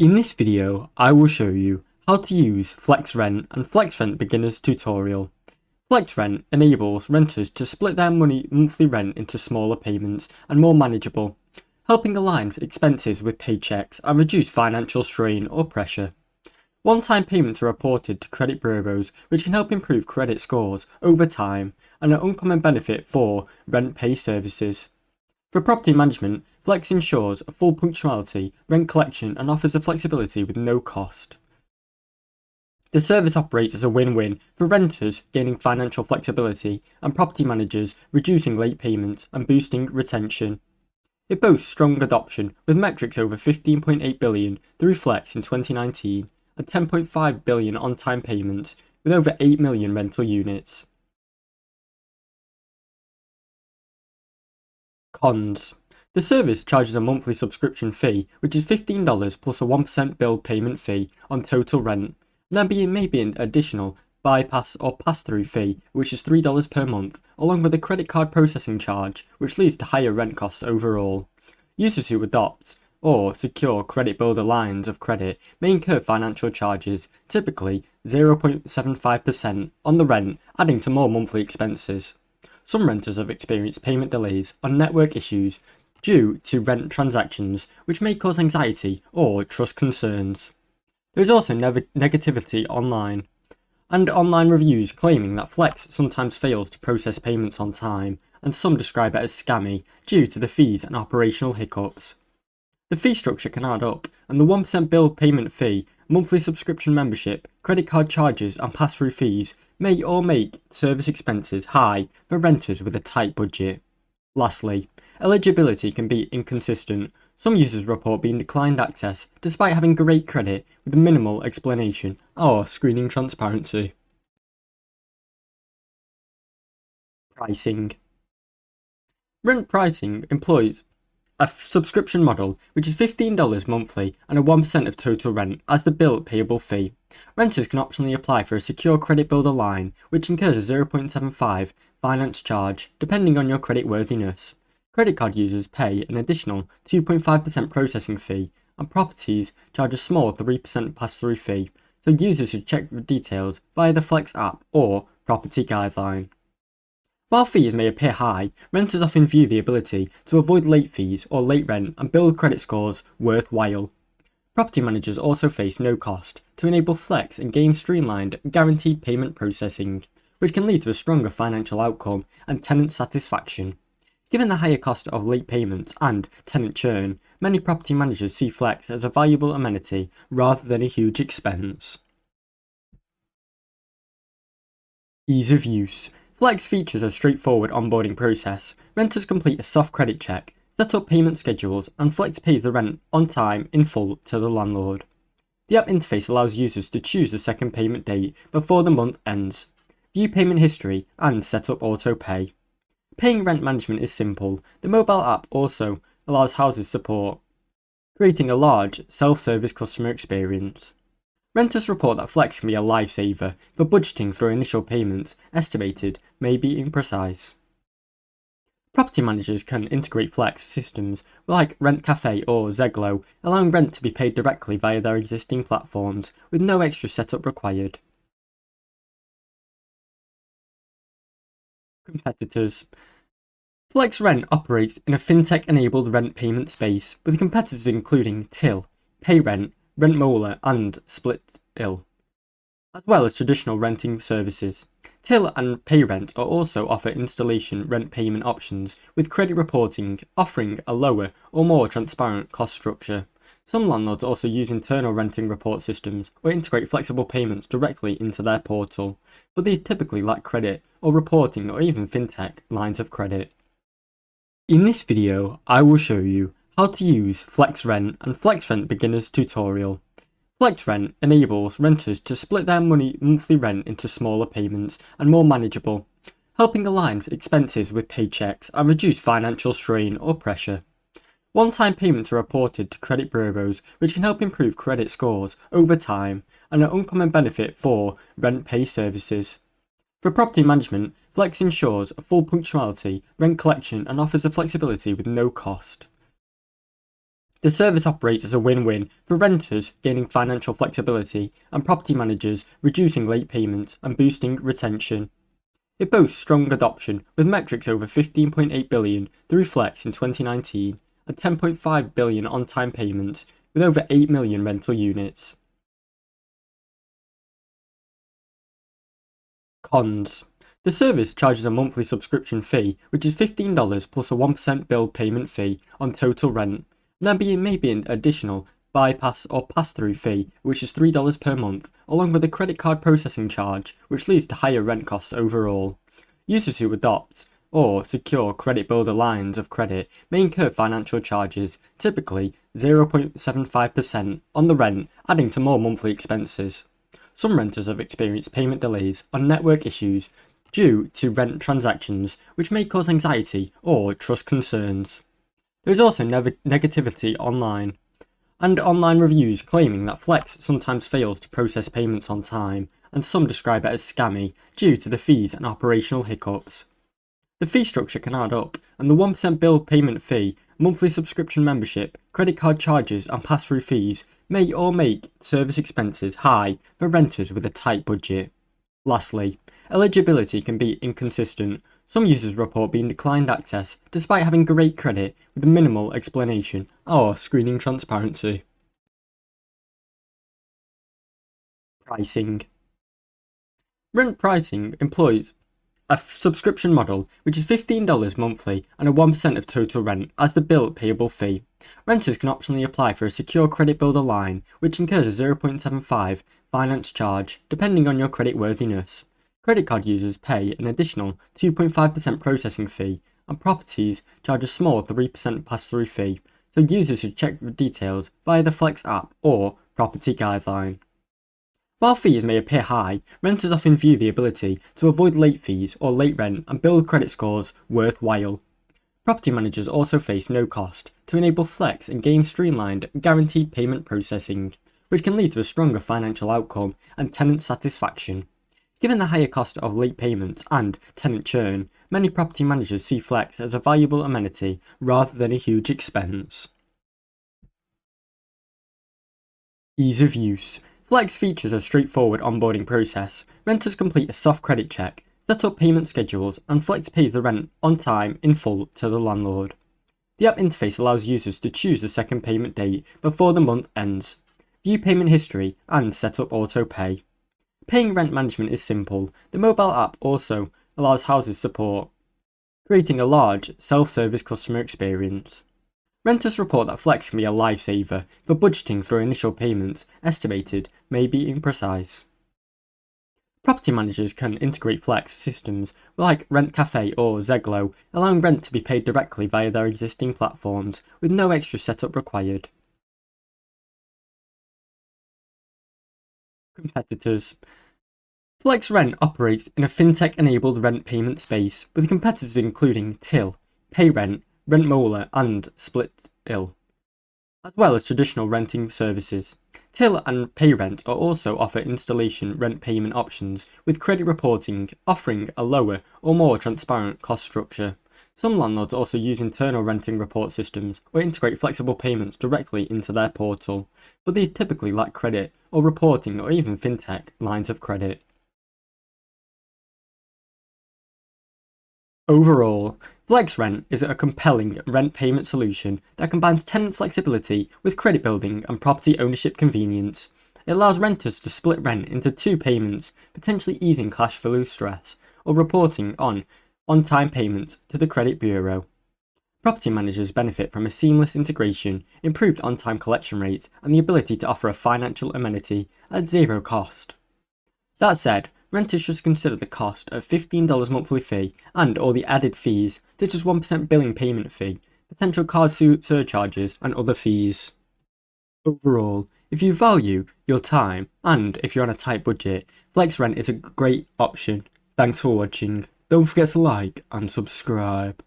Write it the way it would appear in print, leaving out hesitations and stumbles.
In this video, I will show you how to use flexrent and flexrent beginners tutorial. Flexrent enables renters to split their monthly rent into smaller payments and more manageable, helping align expenses with paychecks and reduce financial strain or pressure. One-time payments are reported to credit bureaus, which can help improve credit scores over time and an uncommon benefit for rent pay services. For property management, Flex ensures a full punctuality, rent collection and offers the flexibility with no cost. The service operates as a win-win for renters gaining financial flexibility and property managers reducing late payments and boosting retention. It boasts strong adoption with metrics over 15.8 billion through Flex in 2019 and 10.5 billion on-time payments with over 8 million rental units. Cons. The service charges a monthly subscription fee, which is $15 plus a 1% bill payment fee on total rent. There may be an additional bypass or pass-through fee, which is $3 per month, along with a credit card processing charge, which leads to higher rent costs overall. Users who adopt or secure credit builder lines of credit may incur financial charges, typically 0.75% on the rent, adding to more monthly expenses. Some renters have experienced payment delays on network issues due to rent transactions, which may cause anxiety or trust concerns. There is also negativity online, and online reviews claiming that Flex sometimes fails to process payments on time, and some describe it as scammy due to the fees and operational hiccups. The fee structure can add up, and the 1% bill payment fee, monthly subscription membership, credit card charges and pass-through fees may all make service expenses high for renters with a tight budget. Lastly, eligibility can be inconsistent. Some users report being declined access despite having great credit with minimal explanation or screening transparency. Pricing. Rent pricing employs a subscription model, which is $15 monthly and a 1% of total rent as the bill payable fee. Renters can optionally apply for a secure credit builder line, which incurs a 0.75 finance charge depending on your credit worthiness. Credit card users pay an additional 2.5% processing fee, and properties charge a small 3% pass-through fee, so users should check the details via the Flex app or property guideline. While fees may appear high, renters often view the ability to avoid late fees or late rent and build credit scores worthwhile. Property managers also face no cost to enable Flex and gain streamlined, guaranteed payment processing, which can lead to a stronger financial outcome and tenant satisfaction. Given the higher cost of late payments and tenant churn, many property managers see Flex as a valuable amenity rather than a huge expense. Ease of use. Flex features a straightforward onboarding process. Renters complete a soft credit check, set up payment schedules, and Flex pays the rent on time in full to the landlord. The app interface allows users to choose the second payment date before the month ends, view payment history, and set up auto pay. Paying rent management is simple. The mobile app also allows houses support, creating a large self-service customer experience. Renters report that Flex can be a lifesaver for budgeting through initial payments, estimated may be imprecise. Property managers can integrate Flex systems like Rent Cafe or Zeglo, allowing rent to be paid directly via their existing platforms with no extra setup required. Competitors. FlexRent operates in a fintech-enabled rent payment space, with competitors including Till, PayRent, Rentmola and SplitIll, as well as traditional renting services. Till and PayRent also offer installation rent payment options, with credit reporting offering a lower or more transparent cost structure. Some landlords also use internal renting report systems or integrate flexible payments directly into their portal, but these typically lack credit or reporting or even fintech lines of credit. In this video, I will show you how to use flexrent and flexrent beginners tutorial. Flexrent enables renters to split their monthly rent into smaller payments and more manageable, helping align expenses with paychecks and reduce financial strain or pressure. One-time payments are reported to credit bureaus, which can help improve credit scores over time and an uncommon benefit for rent pay services. For property management, Flex ensures a full punctuality, rent collection and offers the flexibility with no cost. The service operates as a win-win for renters gaining financial flexibility and property managers reducing late payments and boosting retention. It boasts strong adoption with metrics over 15.8 billion through Flex in 2019 and 10.5 billion on-time payments with over 8 million rental units. Cons. The service charges a monthly subscription fee, which is $15 plus a 1% bill payment fee on total rent. There may be an additional bypass or pass-through fee, which is $3 per month, along with a credit card processing charge, which leads to higher rent costs overall. Users who adopt or secure credit builder lines of credit may incur financial charges, typically 0.75% on the rent, adding to more monthly expenses. Some renters have experienced payment delays on network issues due to rent transactions, which may cause anxiety or trust concerns. There is also negativity online, and online reviews claiming that Flex sometimes fails to process payments on time, and some describe it as scammy due to the fees and operational hiccups. The fee structure can add up, and the 1% bill payment fee, monthly subscription membership, credit card charges and pass-through fees may all make service expenses high for renters with a tight budget. Lastly, eligibility can be inconsistent. Some users report being declined access despite having great credit with minimal explanation or screening transparency. Pricing. Rent pricing employs a subscription model which is $15 monthly and a 1% of total rent as the bill payable fee. Renters can optionally apply for a secure credit builder line which incurs a 0.75 finance charge depending on your credit worthiness. Credit card users pay an additional 2.5% processing fee, and properties charge a small 3% pass-through fee, so users should check the details via the Flex app or property guideline. While fees may appear high, renters often view the ability to avoid late fees or late rent and build credit scores worthwhile. Property managers also face no cost to enable Flex and gain streamlined, guaranteed payment processing, which can lead to a stronger financial outcome and tenant satisfaction. Given the higher cost of late payments and tenant churn, many property managers see Flex as a valuable amenity rather than a huge expense. Ease of use. Flex features a straightforward onboarding process. Renters complete a soft credit check, set up payment schedules, and Flex pays the rent on time in full to the landlord. The app interface allows users to choose the second payment date before the month ends, view payment history, and set up auto pay. Paying rent management is simple. The mobile app also allows houses support, creating a large, self-service customer experience. Renters report that Flex can be a lifesaver for budgeting through initial payments, estimated may be imprecise. Property managers can integrate Flex systems like Rent Cafe or Zeglo, allowing rent to be paid directly via their existing platforms with no extra setup required. Competitors. FlexRent operates in a fintech-enabled rent payment space, with competitors including Till, PayRent, Rentmola, and SplitIll, as well as traditional renting services. Till and PayRent also offer installation rent payment options, with credit reporting offering a lower or more transparent cost structure. Some landlords also use internal renting report systems or integrate flexible payments directly into their portal, but these typically lack credit or reporting or even fintech lines of credit. Overall, FlexRent is a compelling rent payment solution that combines tenant flexibility with credit building and property ownership convenience. It allows renters to split rent into two payments, potentially easing cash flow stress or reporting on-time payments to the credit bureau. Property managers benefit from a seamless integration, improved on-time collection rates, and the ability to offer a financial amenity at zero cost. That said, renters should consider the cost of $15 monthly fee and all the added fees, such as 1% billing payment fee, potential card surcharges, and other fees. Overall, if you value your time and if you're on a tight budget, FlexRent is a great option. Thanks for watching. Don't forget to like and subscribe.